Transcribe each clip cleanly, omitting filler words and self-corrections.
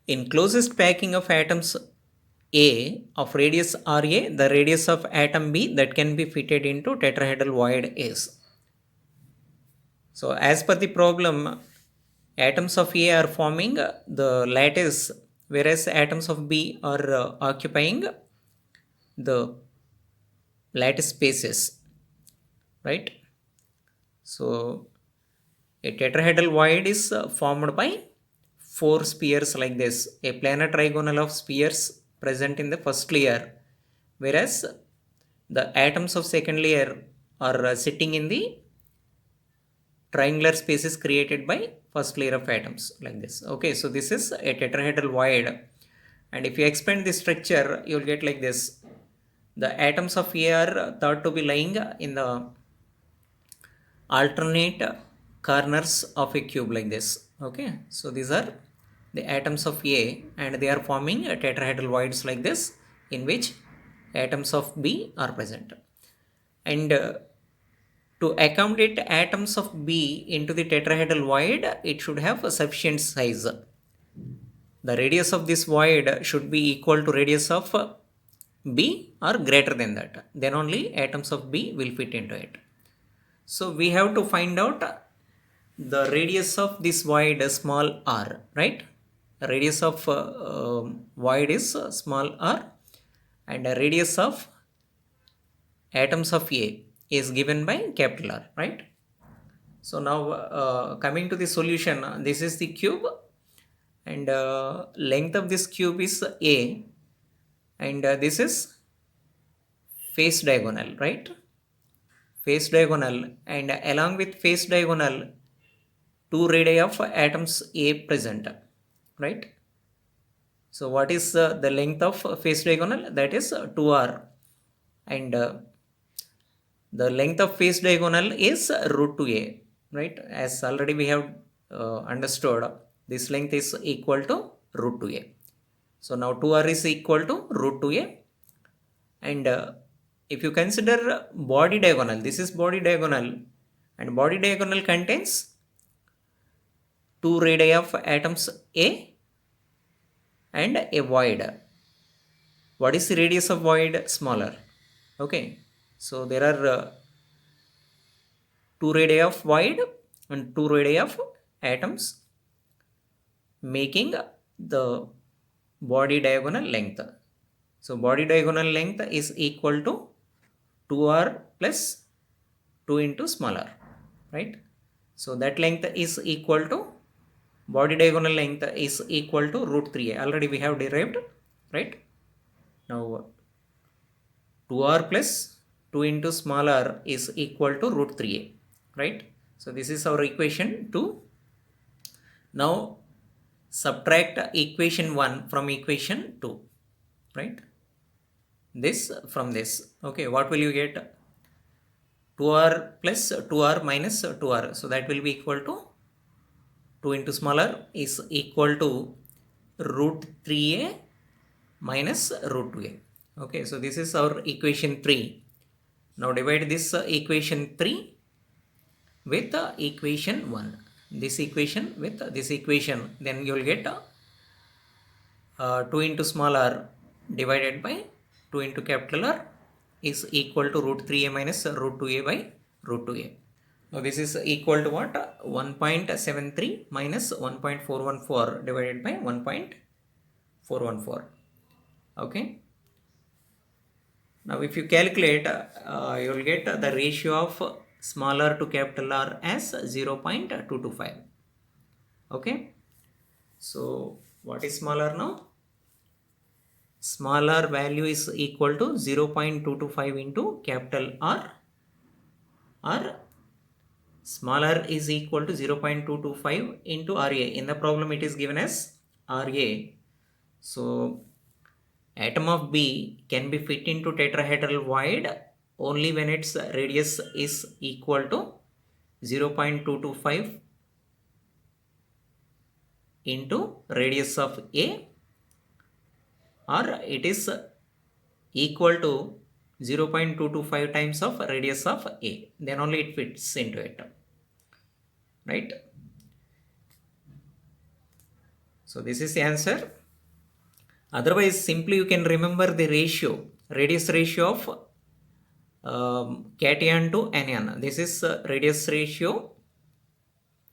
In closest packing of atoms A of radius RA, the radius of atom B that can be fitted into tetrahedral void is. So as per the problem, atoms of A are forming the lattice, whereas atoms of B are occupying the lattice spaces, right? So a tetrahedral void is formed by four spheres like this, a planar trigonal of spheres present in the first layer, whereas the atoms of second layer are sitting in the triangular spaces created by first layer of atoms like this. Okay, so this is a tetrahedral void, and if you expand this structure, you will get like this. The atoms of A are thought to be lying in the alternate corners of a cube like this. Okay, so these are the atoms of A and they are forming a tetrahedral voids like this, in which atoms of B are present. And to accommodate atoms of B into the tetrahedral void, it should have a sufficient size. The radius of this void should be equal to radius of B or greater than that, then only atoms of B will fit into it. So we have to find out the radius of this void small r, right? The radius of void is small r, and the radius of atoms of A is given by capital R, right? So now coming to the solution, this is the cube, and length of this cube is A, and this is face diagonal, right? Face diagonal, and along with face diagonal, two radii of atoms A present, right? So what is the length of face diagonal? That is 2r, and the length of face diagonal is root 2a, right? As already we have understood, this length is equal to root 2a. So now 2r is equal to root 2a, and if you consider body diagonal, this is body diagonal, and body diagonal contains two radii of atoms A and a void. What is the radius of void? Smaller. Okay, so there are two radii of void and two radii of atoms, making the body diagonal length. So body diagonal length is equal to 2r plus 2 into small r, right? So that length is equal to, body diagonal length is equal to root 3a. Already we have derived, right? Now 2r plus 2 into small r is equal to root 3a, right? So this is our equation 2. Now subtract equation 1 from equation 2, right? This from this. Okay, what will you get? 2r plus 2r minus 2r, so that will be equal to 2 into smaller is equal to root 3a minus root 2a. Okay, so this is our equation 3. Now divide this equation 3 with equation 1, this equation with this equation, then you will get 2 into small r divided by 2 into capital R is equal to root 3a minus root 2a by root 2a. Now this is equal to what? 1.73 minus 1.414 divided by 1.414. Okay. Now if you calculate, you will get the ratio of small r to capital R as 0.225. Okay. So what is small r now? Small r value is equal to 0.225 into capital R, or small r is equal to 0.225 into RA. In the problem it is given as RA. So atom of B can be fit into tetrahedral void only when its radius is equal to 0.225 into radius of A, or it is equal to 0.225 times of radius of A, then only it fits into it, right? So this is the answer. Otherwise, simply you can remember the ratio, radius ratio of cation to anion. This is radius ratio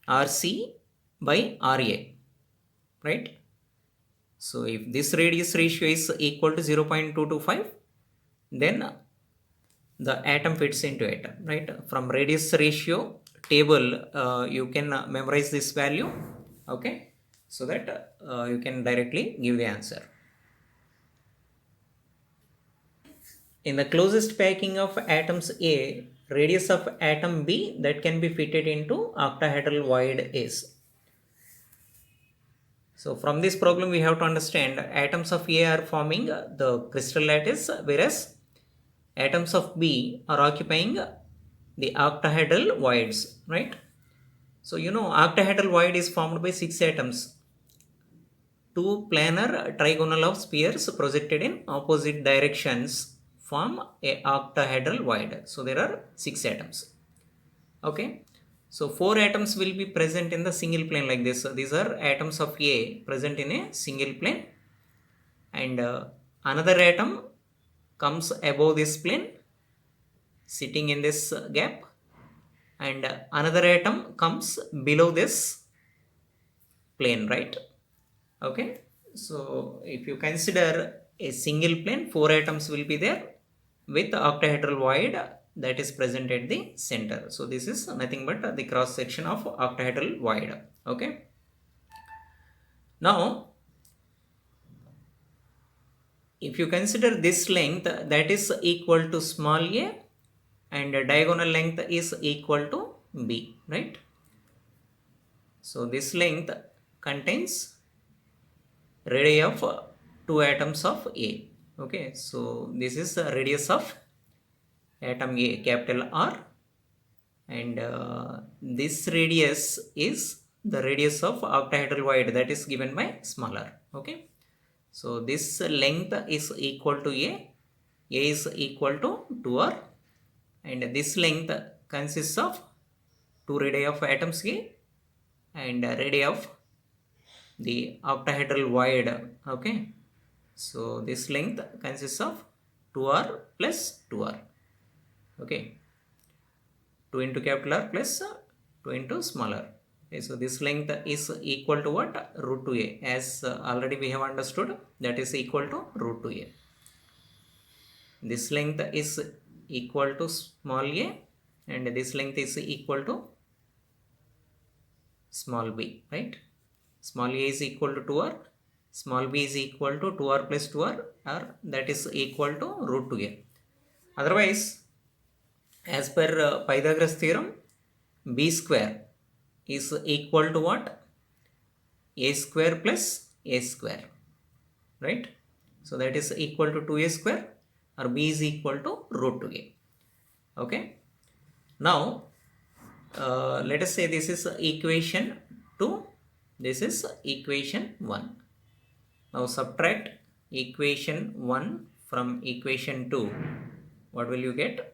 RC by RA, right? So if this radius ratio is equal to 0.225, then the atom fits into it, right? From radius ratio table, you can memorize this value, okay? So that you can directly give the answer. In the closest packing of atoms A, radius of atom B that can be fitted into octahedral void is. So from this problem we have to understand atoms of A are forming the crystal lattice, whereas atoms of B are occupying the octahedral voids, right? So you know octahedral void is formed by 6 atoms. Two planar trigonal of spheres projected in opposite directions form a octahedral void. So there are 6 atoms. Okay. So 4 atoms will be present in the single plane like this. So these are atoms of A present in a single plane, and another atom comes above this plane sitting in this gap, and another atom comes below this plane, right? Okay. So if you consider a single plane, 4 atoms will be there with octahedral void that is present at the center. So this is nothing but the cross section of octahedral void. Okay. Now if you consider this length, that is equal to small a, and diagonal length is equal to b, right? So this length contains radii of two atoms of A. Okay, so this is the radius of atom A, capital R, and this radius is the radius of octahedral void that is given by small r. Okay, so this length is equal to A is equal to 2r, and this length consists of two radii of atoms A and radii of the octahedral void. Okay, so this length consists of 2r plus 2r. Okay, 2 into capital R plus 2 into small r. Okay, so this length is equal to what? Root 2a, as already we have understood, that is equal to root 2a. This length is equal to small a, and this length is equal to small b, right? Small a is equal to 2r, small b is equal to 2r plus 2r, or that is equal to root 2a. Otherwise, as per Pythagoras theorem, b square is equal to what? A square plus a square, right? So that is equal to 2a square, or b is equal to root 2a. Okay. Now, let us say this is equation 2, this is equation 1. Now subtract equation 1 from equation 2. What will you get?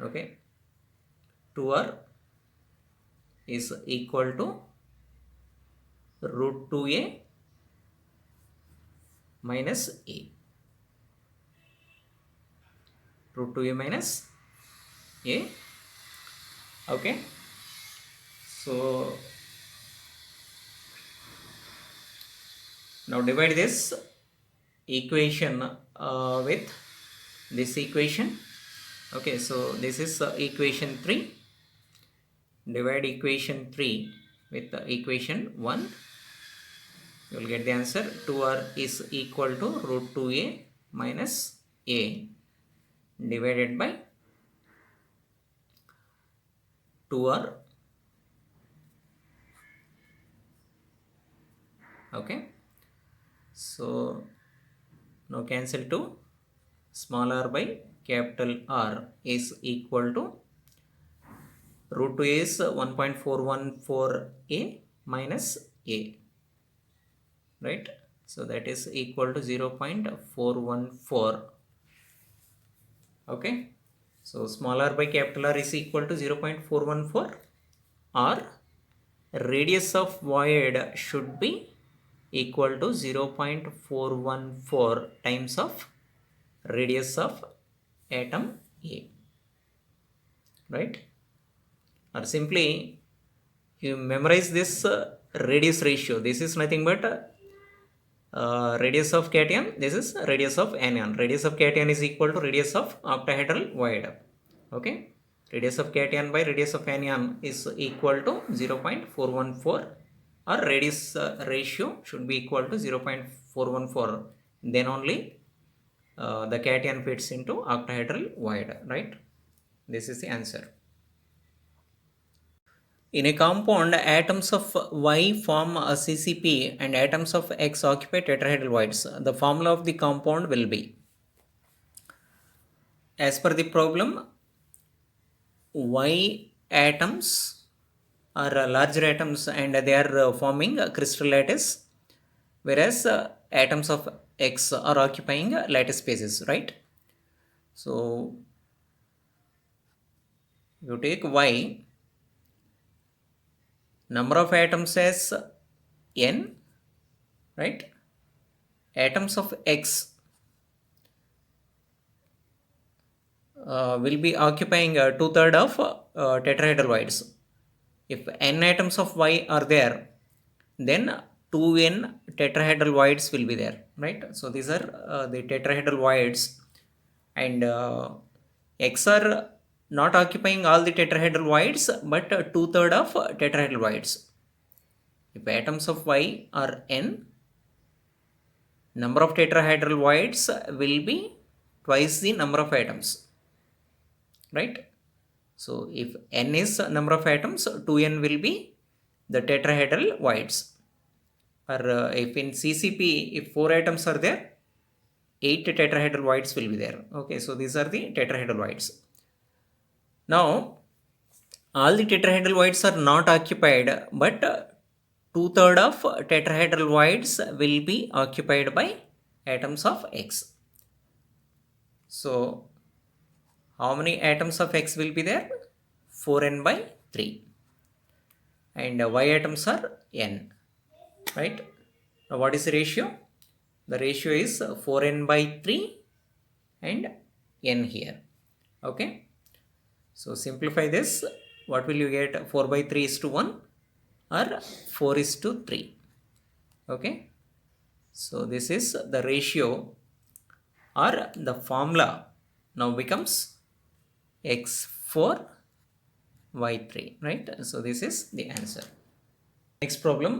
Okay, 2r is equal to root 2a minus a. Root 2a minus a. Okay, so now divide this equation with this equation. Okay, so this is equation 3. Divide equation 3 with equation 1. You will get the answer. 2r is equal to root 2a minus a divided by 2r. Okay, so now cancel 2. Small r by capital R is equal to root 2 is 1.414a minus a, right? So that is equal to 0.414. Okay, so small r by capital R is equal to 0.414, or radius of void should be equal to 0.414 times of radius of atom A, right? Or simply you memorize this radius ratio. This is nothing but radius of cation. This is radius of anion. Radius of cation is equal to radius of octahedral void. Okay, radius of cation by radius of anion is equal to 0.414, or radius ratio should be equal to 0.414. Then only the cation fits into octahedral void, right? This is the answer. In a compound, atoms of Y form a CCP and atoms of X occupy tetrahedral voids. The formula of the compound will be, as per the problem, Y atoms are larger atoms and they are forming a crystal lattice, whereas atoms of X are occupying lattice spaces, right? So you take Y, number of atoms as n, right? Atoms of X will be occupying 2/3 of tetrahedral voids. If n atoms of Y are there, then 2n tetrahedral voids will be there, right? So these are the tetrahedral voids, and X are not occupying all the tetrahedral voids, but 2/3 of tetrahedral voids. If atoms of Y are n, number of tetrahedral voids will be twice the number of atoms, right? So if n is number of atoms, 2n will be the tetrahedral voids. Or if in CCP, if 4 atoms are there, 8 tetrahedral voids will be there. Okay, so these are the tetrahedral voids. Now, all the tetrahedral voids are not occupied, but 2/3 of tetrahedral voids will be occupied by atoms of X. So, how many atoms of X will be there? 4n by 3. And Y atoms are n, right? Now, what is the ratio? The ratio is 4n by 3 and n here. Okay. So simplify this. What will you get? 4 by 3 is to 1 or 4 is to 3. Okay. So this is the ratio, or the formula now becomes x4 y3, right? So this is the answer. Next problem.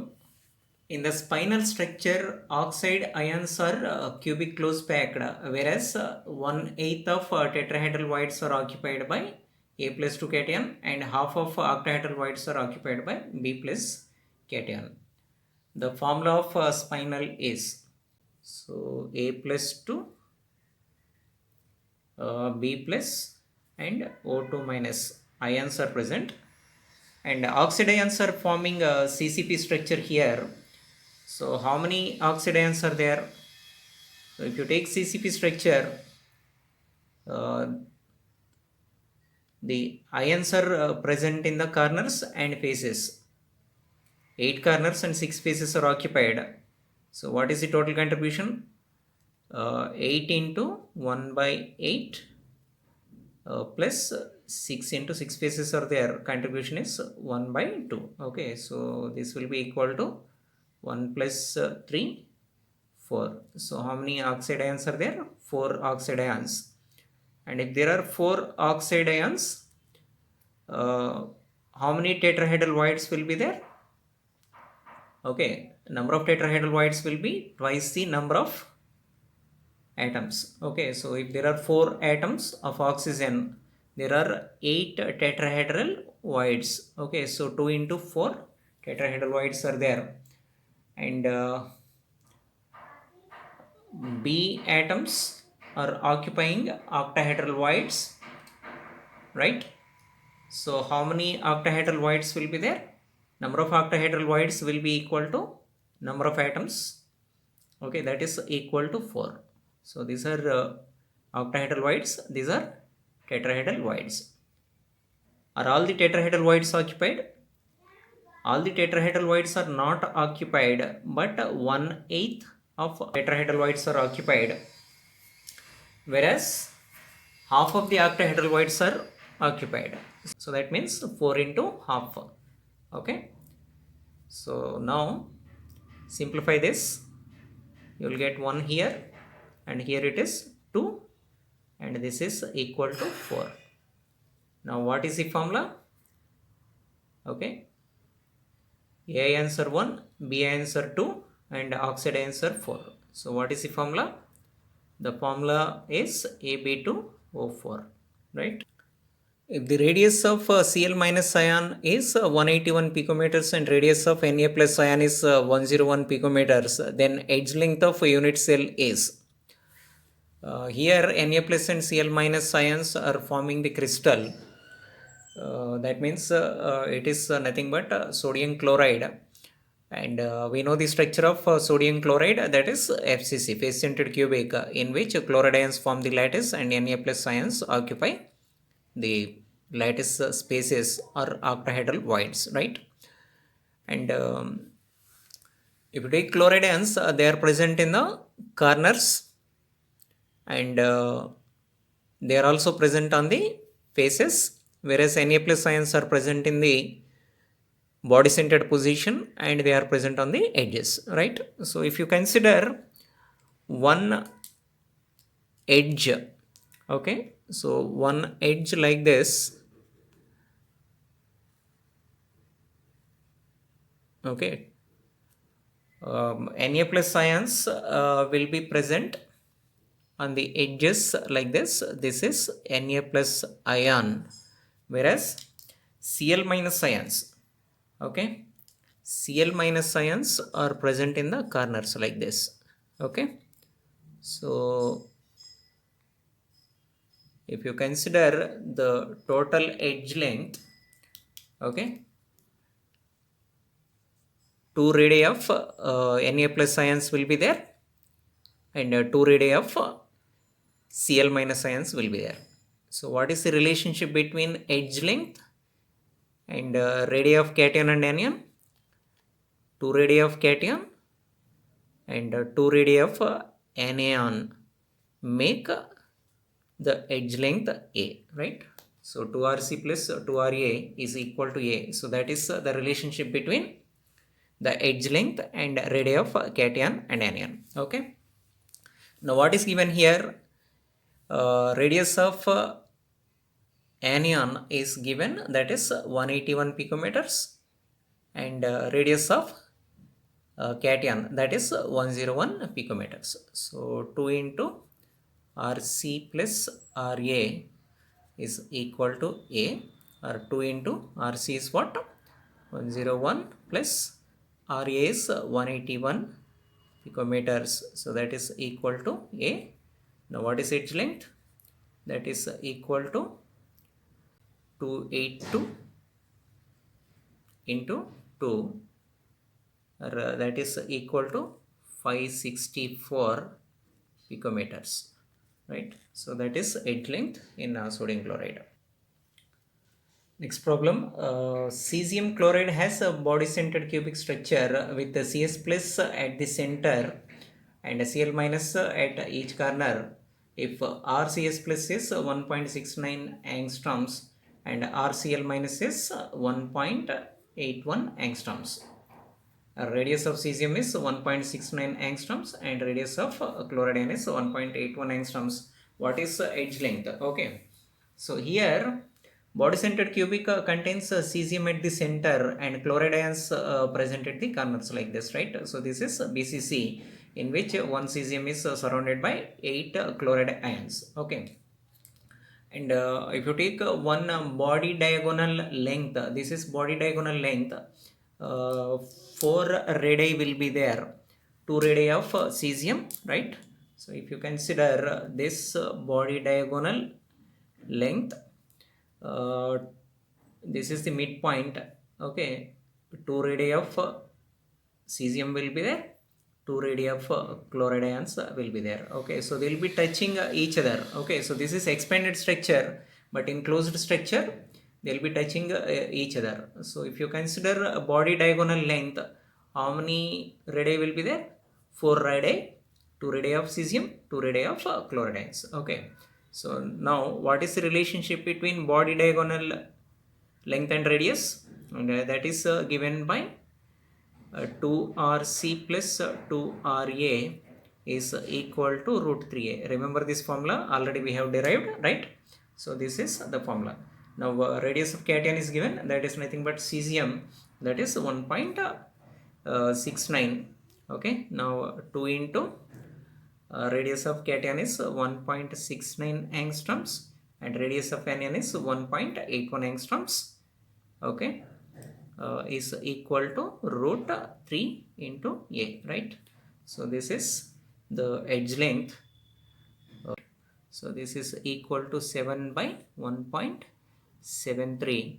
In the spinal structure, oxide ions are cubic close packed, whereas 1/8 of tetrahedral voids are occupied by A plus 2 cation and half of octahedral voids are occupied by B plus cation. The formula of spinal is, so A plus 2, B plus and O2 minus ions are present, and oxide ions are forming a CCP structure here. So how many oxide ions are there? So if you take CCP structure, the ions are present in the corners and faces. 8 corners and 6 faces are occupied. So what is the total contribution? 8 into 1 by 8 plus 6 into 6 faces are there. Contribution is 1 by 2. Okay, so this will be equal to 1 plus 3, 4. So how many oxide ions are there? 4 oxide ions. And if there are 4 oxide ions, how many tetrahedral voids will be there? Okay, number of tetrahedral voids will be twice the number of atoms. Okay, so if there are 4 atoms of oxygen, there are 8 tetrahedral voids. Okay, so 2 into 4 tetrahedral voids are there. And B atoms are occupying octahedral voids, right? So how many octahedral voids will be there? Number of octahedral voids will be equal to number of atoms. Okay, that is equal to 4. So these are octahedral voids, these are tetrahedral voids. Are all the tetrahedral voids occupied? all the tetrahedral voids are not occupied, but 1/8 of tetrahedral voids are occupied, whereas half of the octahedral voids are occupied. So that means 4 into half. Okay, so now simplify this. You will get 1 here, and here it is 2, and this is equal to 4. Now what is the formula? Okay, A answer 1, B answer 2, and oxide answer 4. So what is the formula? The formula is Ab2O4, right? If the radius of Cl minus ion is 181 picometers and radius of Na plus ion is 101 picometers, then edge length of unit cell is. Here Na plus and Cl minus ions are forming the crystal. That means it is nothing but sodium chloride, and we know the structure of sodium chloride, that is FCC, face centered cubic, in which chloride ions form the lattice and Na plus ions occupy the lattice spaces or octahedral voids, right? And if you take chloride ions, they are present in the corners, and they are also present on the faces, whereas Na plus ions are present in the body centered position and they are present on the edges, right? So if you consider one edge, okay, so one edge like this, okay, Na plus ions will be present on the edges like this. This is Na plus ion, whereas Cl minus ions, okay, Cl minus ions are present in the corners like this. Okay, so if you consider the total edge length, okay, 2 radii of Na plus ions will be there, and 2 radii of Cl minus ions will be there. So what is the relationship between edge length and radii of cation and anion? 2 radii of cation and 2 radii of anion make the edge length A, right? So 2Rc plus 2Ra is equal to A. So that is the relationship between the edge length and radii of cation and anion. Okay, now what is given here? Radius of anion is given, that is 181 picometers, and radius of cation, that is 101 picometers. So 2 into Rc plus Ra is equal to A, or 2 into Rc is what? 101 plus Ra is 181 picometers. So that is equal to A. Now what is edge length? That is equal to 282 into 2, or that is equal to 564 picometers, right? So that is edge length in sodium chloride. Next problem, cesium chloride has a body centered cubic structure with the Cs plus at the center and Cl minus at each corner. If RCS plus is 1.69 angstroms and RCl minus is 1.81 angstroms. Radius of cesium is 1.69 angstroms and radius of chloride is 1.81 angstroms. What is edge length? Okay, so here body centered cubic contains cesium at the center and chloride ions present at the corners like this, right? So this is BCC, in which one cesium is surrounded by 8 chloride ions. Okay, and if you take one body diagonal length, this is body diagonal length, 4 radii will be there, 2 radii of cesium, right? So if you consider this body diagonal length, this is the midpoint, okay, 2 radii of cesium will be there, 2 radii of chloride ions will be there. Okay, so they will be touching each other. Okay, so this is expanded structure, but in closed structure they'll be touching each other. So if you consider a body diagonal length, how many radii will be there? 4 radii, 2 radii of cesium, 2 radii of chlorides. Okay. So now what is the relationship between body diagonal length and radius? And that is given by 2rc plus 2ra is equal to root 3a. Remember this formula already we have derived, right? So this is the formula. Now radius of cation is given, that is nothing but cesium, that is 1.69. Okay, now 2 into radius of cation is 1.69 angstroms and radius of anion is 1.81 angstroms. Okay, is equal to root 3 into a, right? So this is the edge length. So this is equal to 7 by 1.73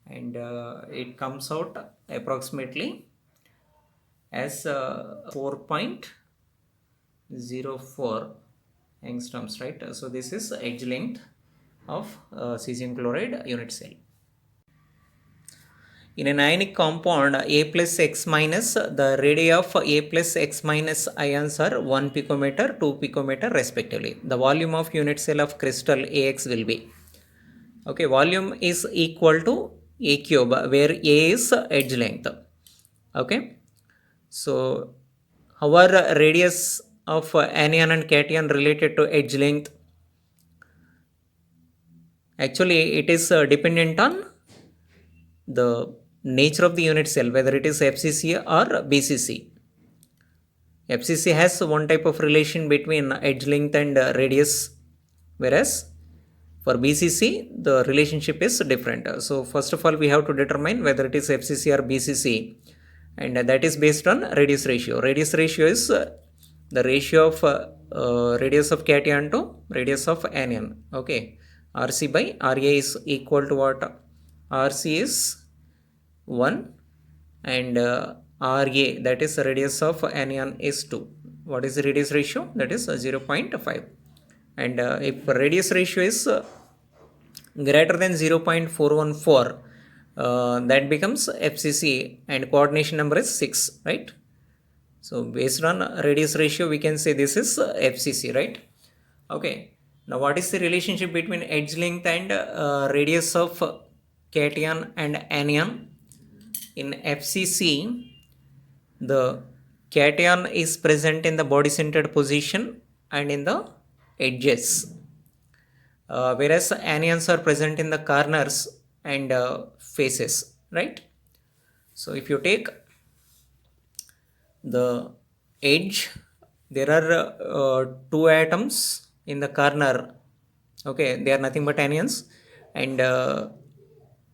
and it comes out approximately as 4.04 angstroms, right? So this is edge length of cesium chloride unit cell. In an ionic compound A plus X minus, the radii of A plus X minus ions are 1 picometer, 2 picometer respectively. The volume of unit cell of crystal AX will be, okay, volume is equal to A cube, where A is edge length. Okay, so how are radius of anion and cation related to edge length? Actually, it is dependent on the nature of the unit cell, whether it is FCC or BCC. FCC has one type of relation between edge length and radius, whereas for BCC the relationship is different. So first of all we have to determine whether it is FCC or BCC, and that is based on radius ratio. Radius ratio is the ratio of radius of cation to radius of anion. Okay, RC by RA is equal to what? RC is 1 and RA, that is the radius of anion, is 2. What is the radius ratio? That is 0.5. And if radius ratio is greater than 0.414, that becomes FCC and coordination number is 6, right? So based on radius ratio we can say this is FCC, right? Okay, now what is the relationship between edge length and radius of cation and anion? In FCC, the cation is present in the body centered position and in the edges, whereas anions are present in the corners and faces, right? So if you take the edge, there are two atoms in the corner. Okay, they are nothing but anions, and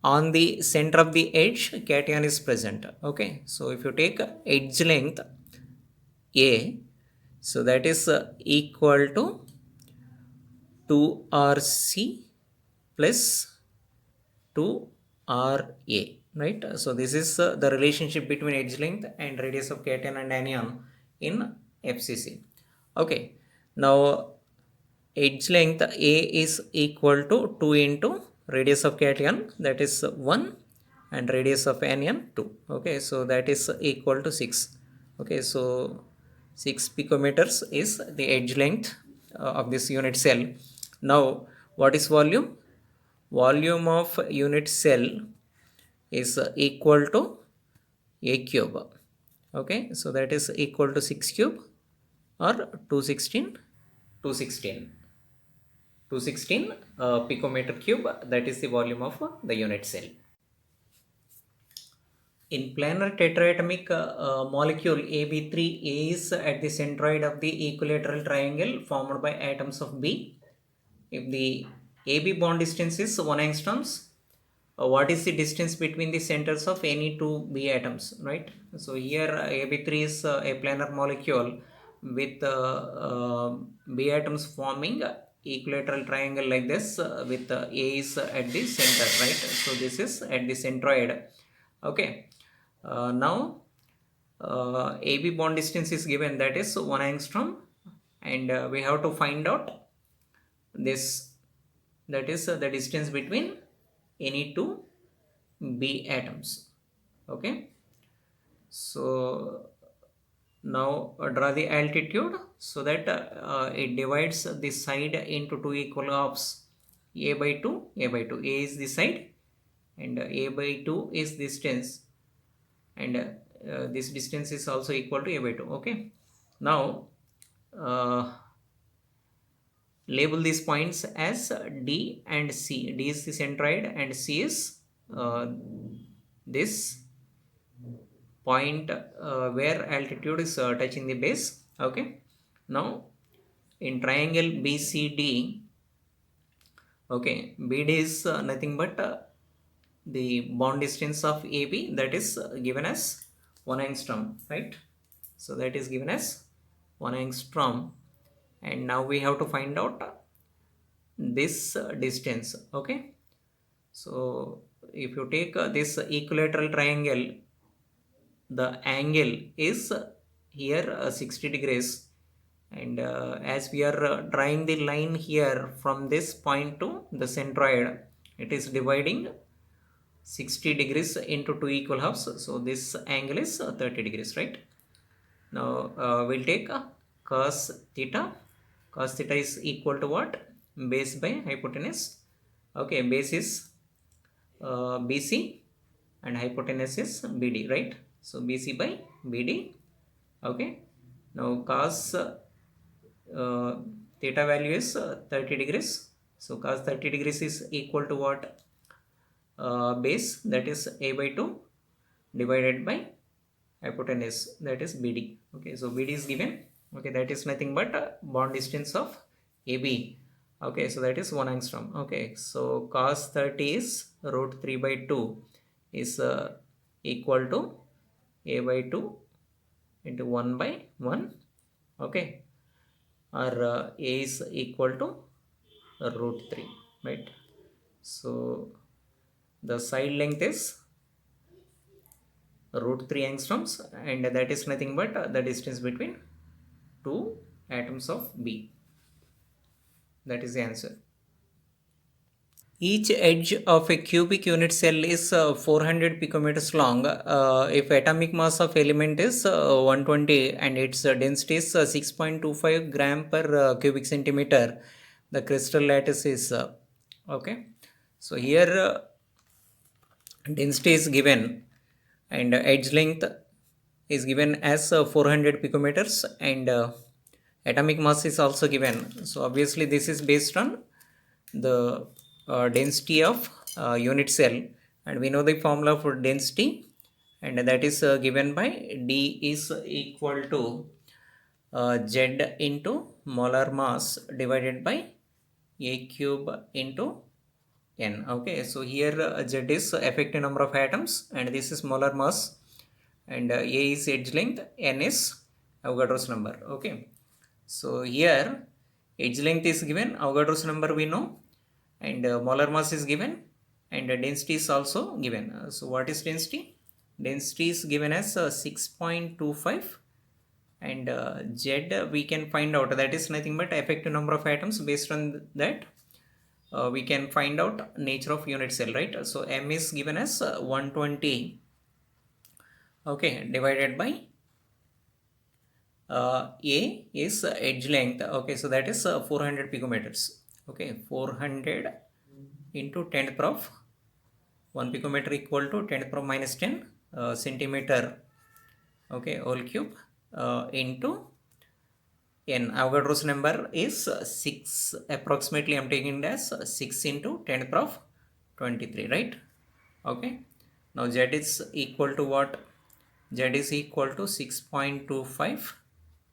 on the center of the edge cation is present. Okay, so if you take edge length A, so that is equal to 2RC plus 2RA, right? So this is the relationship between edge length and radius of cation and anion in FCC. Okay, now edge length A is equal to 2 into radius of cation, that is 1, and radius of anion 2. Okay, so that is equal to 6. Okay, so 6 picometers is the edge length of this unit cell. Now what is volume? Volume of unit cell is equal to A cube. Okay, so that is equal to 6 cube or 216 picometer cube, that is the volume of the unit cell. In planar tetraatomic molecule AB3, A is at the centroid of the equilateral triangle formed by atoms of B. If the AB bond distance is 1 angstroms, what is the distance between the centers of any two B atoms, right? So here AB3 is a planar molecule with B atoms forming equilateral triangle like this with A is at the center, right? So this is at the centroid. Okay, now AB bond distance is given, that is 1 angstrom, and we have to find out this, that is the distance between any two B atoms. Okay, so now draw the altitude so that it divides this side into two equal halves, a by 2, a by 2. A is the side and a by 2 is distance, and this distance is also equal to a by 2. Okay, now uh, label these points as D and C. D is the centroid and C is uh, this point where altitude is touching the base. Okay, now in triangle BCD, okay, BD is nothing but the bond distance of AB, that is given as 1 angstrom, right? So that is given as 1 angstrom, and now we have to find out this distance. Okay, so if you take this equilateral triangle, the angle is here 60 degrees, and as we are drawing the line here from this point to the centroid, it is dividing 60 degrees into two equal halves, so this angle is 30 degrees, right? Now we'll take cos theta. Cos theta is equal to what? Base by hypotenuse. Okay, base is BC and hypotenuse is BD, right? So BC by BD. Okay, now cos theta value is 30 degrees. So cos 30 degrees is equal to what? Base, that is a by 2, divided by hypotenuse, that is BD. Okay, so BD is given. Okay, that is nothing but bond distance of AB. Okay, so that is 1 angstrom. Okay, so cos 30 is root 3 by 2 is equal to a by 2 into 1 by 1. Okay, or a is equal to root 3, right? So the side length is root 3 angstroms, and that is nothing but the distance between two atoms of B. That is the answer. Each edge of a cubic unit cell is 400 picometers long. If atomic mass of element is 120 and its density is 6.25 gram per cubic centimeter, the crystal lattice is okay. So here density is given, and edge length is given as 400 picometers, and atomic mass is also given. So obviously this is based on the density of unit cell, and we know the formula for density, and that is given by D is equal to Z into molar mass divided by A cube into N. Okay, so here Z is effective number of atoms and this is molar mass, and A is edge length, N is Avogadro's number. Okay, so here edge length is given, Avogadro's number we know, and molar mass is given, and density is also given. So what is density? Density is given as 6.25, and Z we can find out, that is nothing but effective number of atoms. Based on that we can find out nature of unit cell, right? So M is given as 120, okay, divided by A is edge length, okay, so that is 400 picometers. Okay, 400 into 10 to the power of 1 picometer equal to 10 to the power minus 10 centimeter, okay, whole cube into N. Avogadro's number is 6, approximately I'm taking it as 6 into 10 to the power of 23, right? Okay, now Z is equal to what? Z is equal to 6.25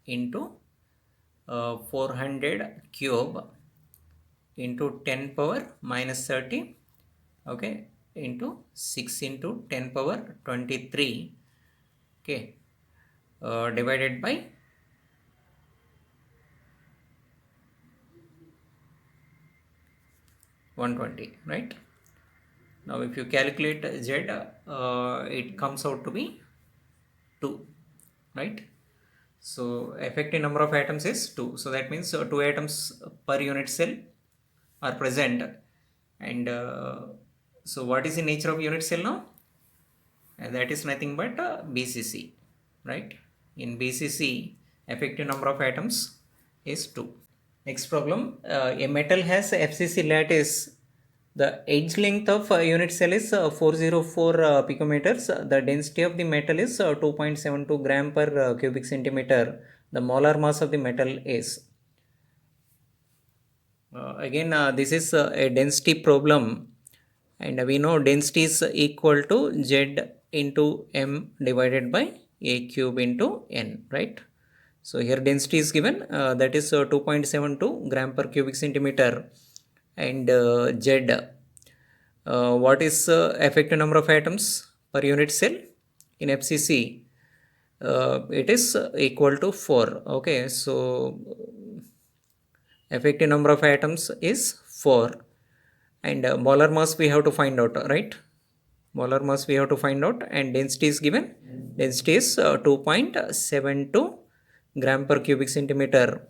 into 400 cube into 10 power minus 30, okay, into 6 into 10 power 23, okay, divided by 120, right? Now if you calculate Z, it comes out to be 2, right? So effective number of atoms is 2. So that means 2 atoms per unit cell are present, and So what is the nature of unit cell now? And that is nothing but BCC, right? In BCC, effective number of atoms is 2. Next problem, a metal has FCC lattice. The edge length of unit cell is 404 picometers. The density of the metal is 2.72 gram per cubic centimeter. The molar mass of the metal is. Again, this is a density problem, and we know density is equal to Z into M divided by A cube into N, right? So here density is given, that is 2.72 gram per cubic centimeter, and Z, what is effective number of atoms per unit cell in FCC? It is equal to 4. Okay, so effective number of atoms is 4, and molar mass we have to find out, right? Molar mass we have to find out, and density is given. Density is 2.72 gram per cubic centimeter,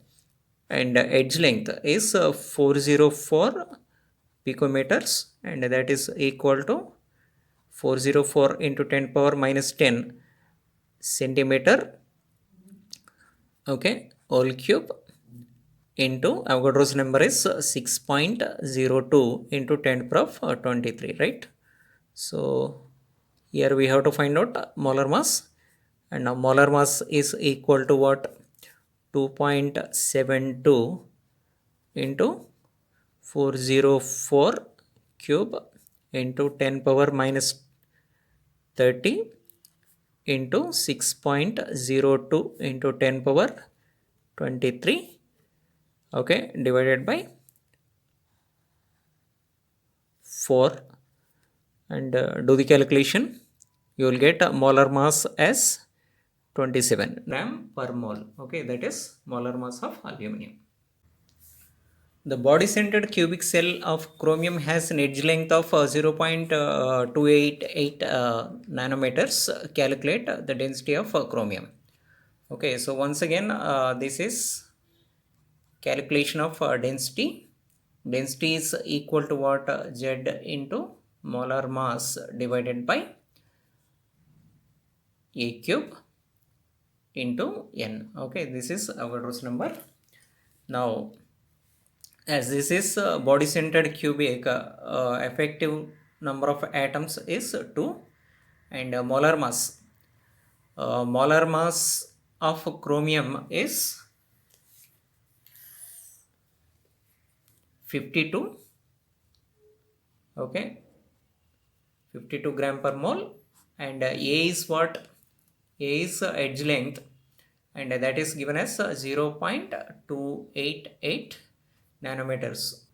and edge length is 404 picometers, and that is equal to 404 into 10 power minus 10 centimeter, okay, whole cube, into Avogadro's number is 6.02 into 10 power of 23, right? So here we have to find out molar mass, and now molar mass is equal to what? 2.72 into 404 cube into 10 power minus 30 into 6.02 into 10 power 23, okay, divided by 4, and do the calculation. You will get molar mass as 27 gram per mole, okay, that is molar mass of aluminum. The body-centered cubic cell of chromium has an edge length of 0.288 nanometers. Calculate the density of chromium. Okay, so once again, this is calculation of density. Density is equal to what? Z into molar mass divided by A cube into N. Okay, this is Avogadro's number. Now, as this is body-centered cubic, effective number of atoms is 2, and molar mass. Molar mass of chromium is 52, okay, 52 gram per mole, and A is what? A is edge length, and that is given as 0.288 nanometers,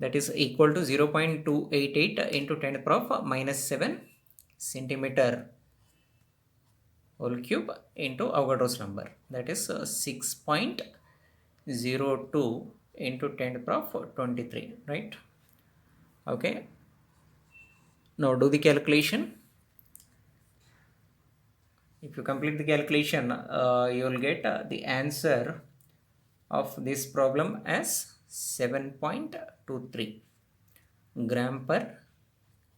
that is equal to 0.288 into 10 power of minus 7 centimeter whole cube into Avogadro's number, that is 6.02 into 10 power of 23, right? Okay, now do the calculation. If you complete the calculation, you will get the answer of this problem as 7.23 gram per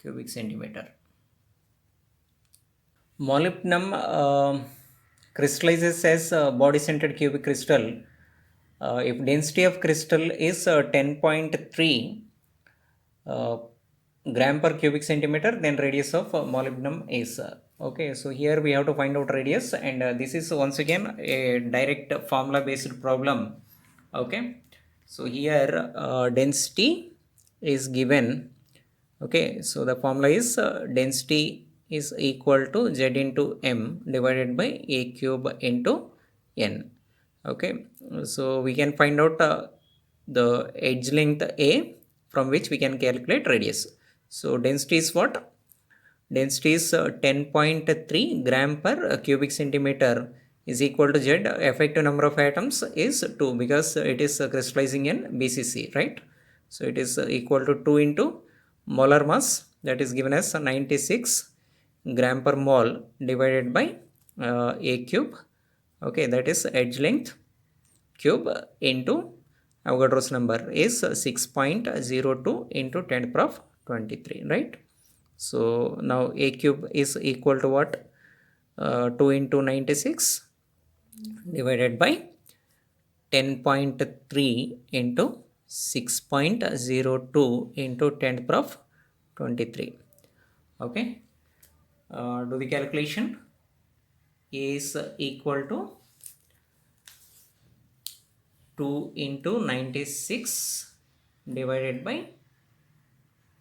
cubic centimeter. Molybdenum crystallizes as body-centered cubic crystal. If density of crystal is 10.3 gram per cubic centimeter, then radius of molybdenum is okay. So here we have to find out radius, and this is once again a direct formula based problem. Okay, so here density is given. Okay, so the formula is density is equal to Z into M divided by A cube into N. Okay, so we can find out the edge length A, from which we can calculate radius. So density is what? Density is 10.3 gram per cubic centimeter is equal to Z. Effective number of atoms is 2, because it is crystallizing in BCC, right? So it is equal to 2 into molar mass, that is given as 96 gram per mole divided by A cube, okay, that is edge length cube into Avogadro's number is 6.02 into 10 power of 23, right? So now A cube is equal to what? 2 into 96 divided by 10.3 into 6.02 into 10th power of 23. Okay. Do the calculation. Is equal to 2 into 96 divided by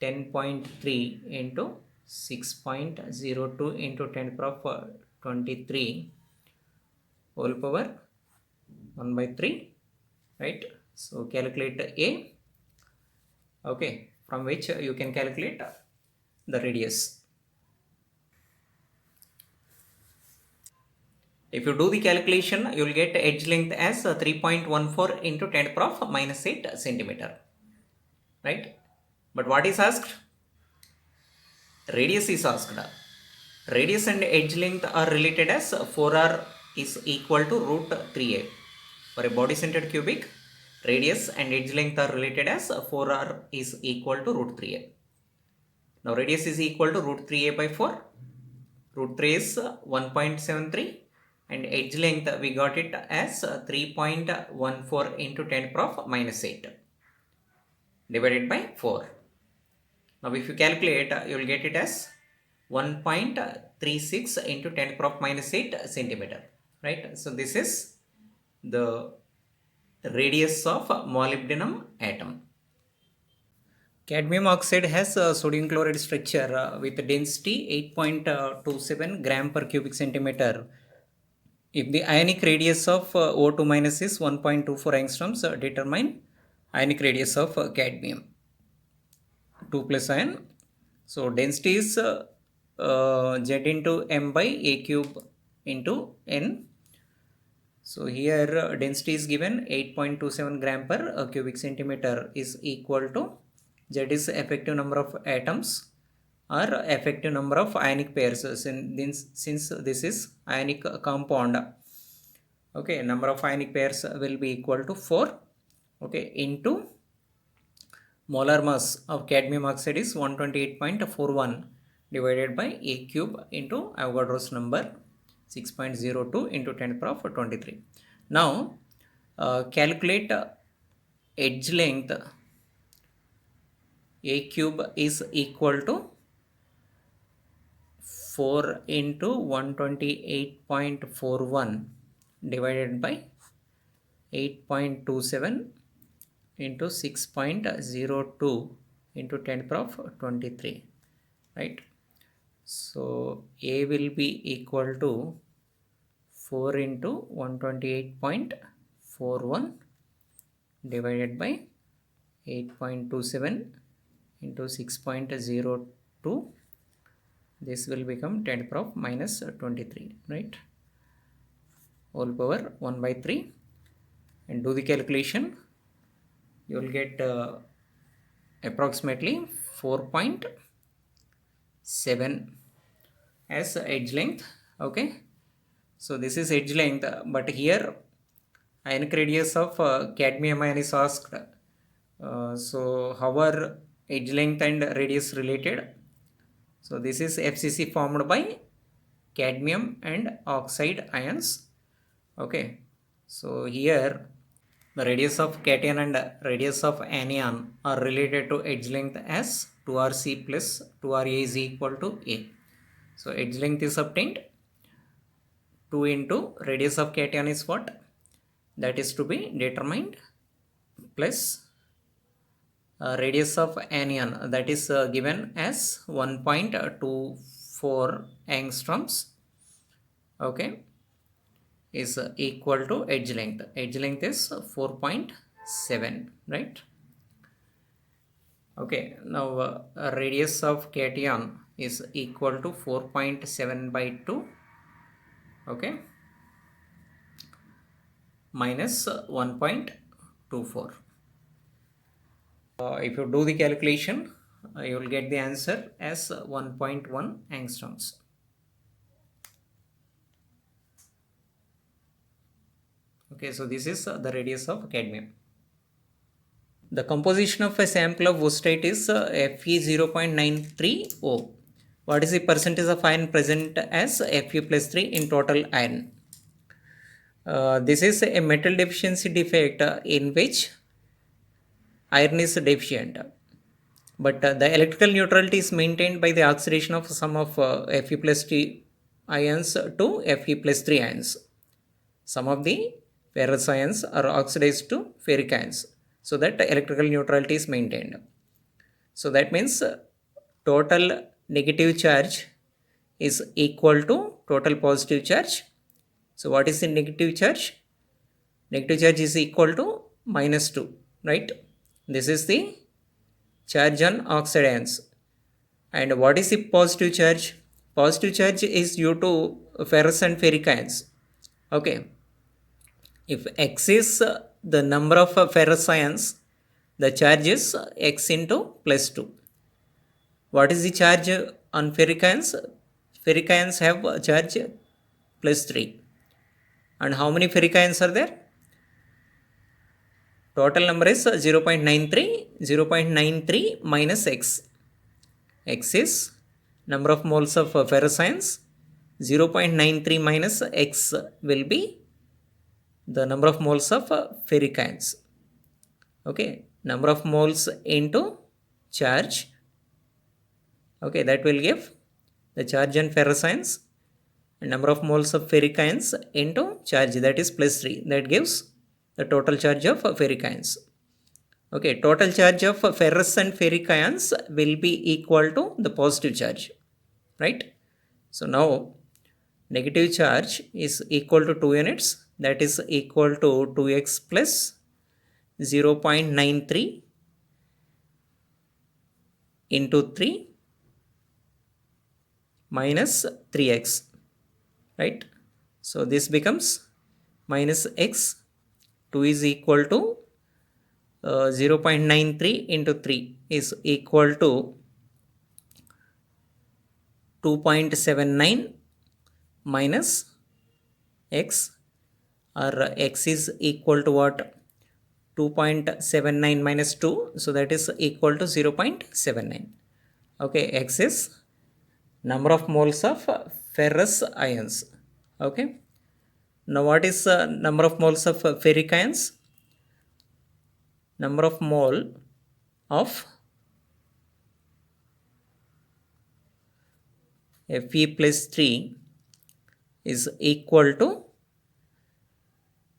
10.3 into 6.02 into 10 power of 23 whole power 1 by 3, right? So calculate A, okay, from which you can calculate the radius. If you do the calculation, you will get edge length as 3.14 into 10 power of minus 8 centimeter, right? But what is asked? Radius is asked. Radius and edge length are related as 4r is equal to root 3a. For a body centered cubic, radius and edge length are related as 4r is equal to root 3a. Now radius is equal to root 3a by 4. Root 3 is 1.73 and edge length we got it as 3.14 into 10 power of minus 8 divided by 4. Now if you calculate, you will get it as 1.36 into 10 power of minus 8 centimeter, right? So this is the radius of molybdenum atom. Cadmium oxide has a sodium chloride structure with density 8.27 gram per cubic centimeter. If the ionic radius of O2 minus is 1.24 angstroms, determine ionic radius of cadmium. 2 plus ion. So density is Z into M by A cube into N. So here density is given 8.27 gram per cubic centimeter is equal to Z is effective number of atoms or effective number of ionic pairs. Since this is ionic compound, okay, number of ionic pairs will be equal to 4, okay, into molar mass of cadmium oxide is 128.41 divided by A cube into Avogadro's number 6.02 into 10 power of 23. Now calculate edge length. A cube is equal to 4 into 128.41 divided by 8.27 into 6.02 into 10 power of 23, right? So A will be equal to 4 into 128.41 divided by 8.27 into 6.02. This will become 10 power of minus 23, right? Whole power 1 by 3, and do the calculation. You will get approximately 4.7 as edge length, okay? So this is edge length, but here ionic radius of cadmium ion is asked. So how are edge length and radius related? So this is FCC formed by cadmium and oxide ions, okay? So here the radius of cation and radius of anion are related to edge length as 2RC plus 2RA is equal to A. So edge length is obtained. 2 into radius of cation is what? That is to be determined, plus radius of anion, that is given as 1.24 angstroms, okay, is equal to edge length. Edge length is 4.7, right? Okay, now radius of cation is equal to 4.7 by 2, okay, minus 1.24. If you do the calculation, you will get the answer as 1.1 angstroms. Okay, so this is the radius of cadmium. The composition of a sample of wostite is Fe 0.93O. What is the percentage of iron present as Fe plus 3 in total iron? This is a metal deficiency defect in which iron is deficient, but the electrical neutrality is maintained by the oxidation of some of Fe plus 3 ions to Fe plus 3 ions. Some of the ferrous ions are oxidized to ferric ions, so that electrical neutrality is maintained. So that means total negative charge is equal to total positive charge. So what is the negative charge? Negative charge is equal to minus 2, right? This is the charge on oxide ions. And what is the positive charge? Positive charge is due to ferrous and ferric ions. Okay. If X is the number of ferrous ions, the charge is X into plus 2. What is the charge on ferric ions? Ferric ions have a charge plus 3. And how many ferric ions are there? Total number is 0.93. 0.93 minus X. X is number of moles of ferrous ions. 0.93 minus X will be the number of moles of ferric ions. Okay, number of moles into charge. Okay, that will give the charge on ferrous ions, and number of moles of ferric ions into charge, that is plus 3. That gives the total charge of ferric ions. Okay, total charge of ferrous and ferric ions will be equal to the positive charge, right? So now negative charge is equal to 2 units, that is equal to 2x plus 0.93 into 3 minus 3x, right? So this becomes minus x. 2 is equal to 0.93 into 3 is equal to 2.79 minus x, or x is equal to what? 2.79 minus 2, so that is equal to 0.79. Okay, x is number of moles of ferrous ions. Okay, now what is number of moles of ferric ions? Number of mole of Fe plus 3 is equal to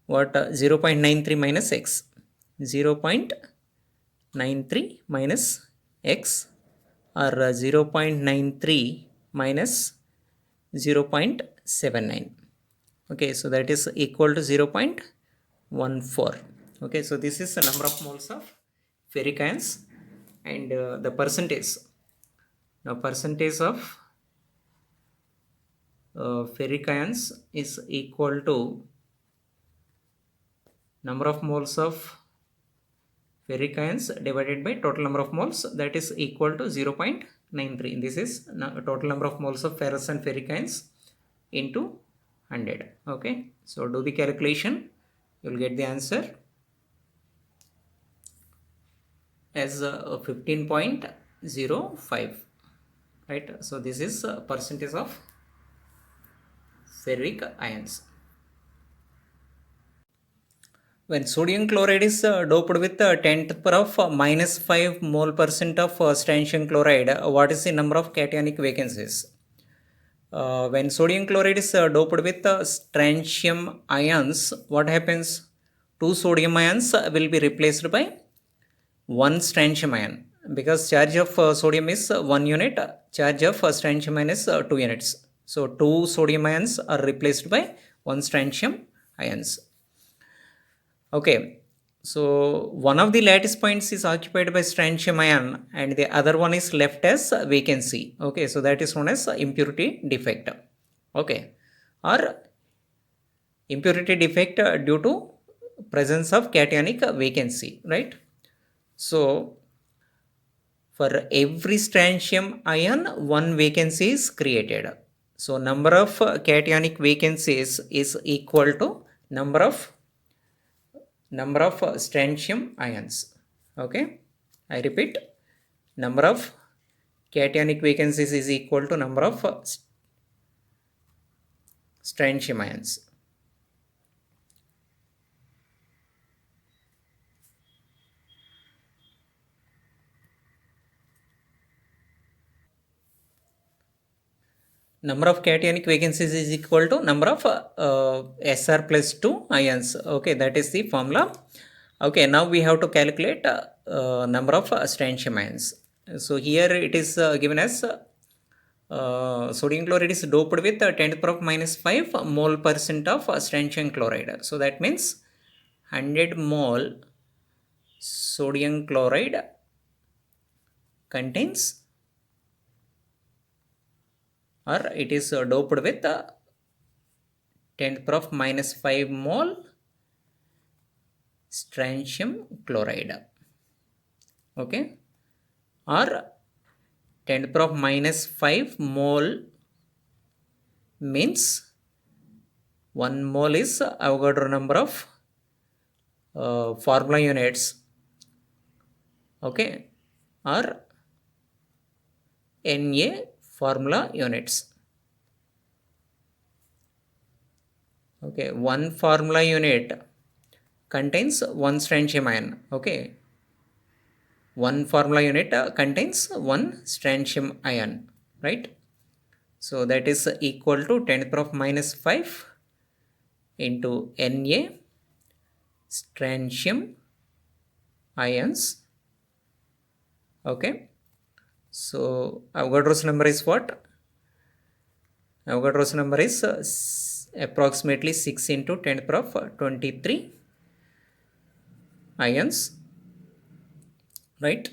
what? 0.93 minus x. 0.93 minus x, or 0.93 minus 0.79. Okay, so that is equal to 0.14. Okay, so this is the number of moles of ferric ions, and the percentage. Now percentage of ferric ions is equal to number of moles of ferric ions divided by total number of moles, that is equal to 0.93. This is total number of moles of ferrous and ferric ions into 100. Okay, so do the calculation, you will get the answer as 15.05, right? So this is percentage of ferric ions. When sodium chloride is doped with 10 to the power of minus 5 mole percent of strontium chloride, what is the number of cationic vacancies? When sodium chloride is doped with strontium ions, what happens? 2 sodium ions will be replaced by 1 strontium ion, because charge of sodium is 1 unit, charge of strontium ion is 2 units. So 2 sodium ions are replaced by 1 strontium ions. Okay, so one of the lattice points is occupied by strontium ion and the other one is left as vacancy. Okay, so that is known as impurity defect. Okay, or impurity defect due to presence of cationic vacancy, right? So for every strontium ion, one vacancy is created. So number of cationic vacancies is equal to number of strontium ions. Okay, I repeat, number of cationic vacancies is equal to number of strontium ions. Number of cationic vacancies is equal to number of Sr plus 2 ions. Okay, that is the formula. Okay, now we have to calculate number of strontium ions. So here it is given as sodium chloride is doped with 10 to the power of minus 5 mole percent of strontium chloride. So that means 100 mole sodium chloride contains, or it is doped with 10 to the power of minus 5 mole strontium chloride. Okay, or 10 to the power of minus 5 mole means 1 mole is Avogadro number of formula units. Okay, or Na formula units. Okay, one formula unit contains one strontium ion. Okay, one formula unit contains one strontium ion, right? So that is equal to 10 to the power of minus 5 into Na strontium ions. Okay, so Avogadro's number is what? Avogadro's number is approximately 6 into 10 to the power of 23 ions, right?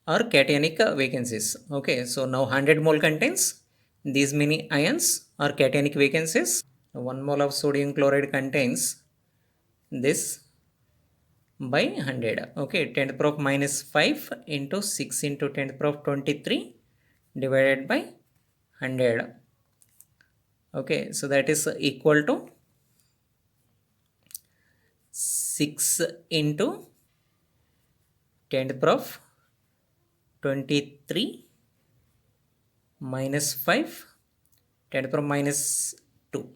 Or cationic vacancies. Okay, so now 100 mole contains these many ions or cationic vacancies. 1 mole of sodium chloride contains this by 100. Okay, 10 to the power of minus 5 into 6 into 10 to the power of 23 divided by 100. Okay, so that is equal to 6 into 10 to the power of 23 minus 5 10 to the power of minus 2,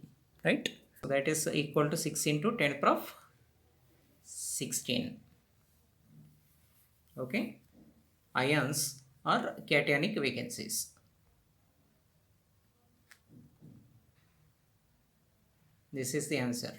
right? So that is equal to 6 into 10 to the power of 16. Okay, ions are cationic vacancies. This is the answer.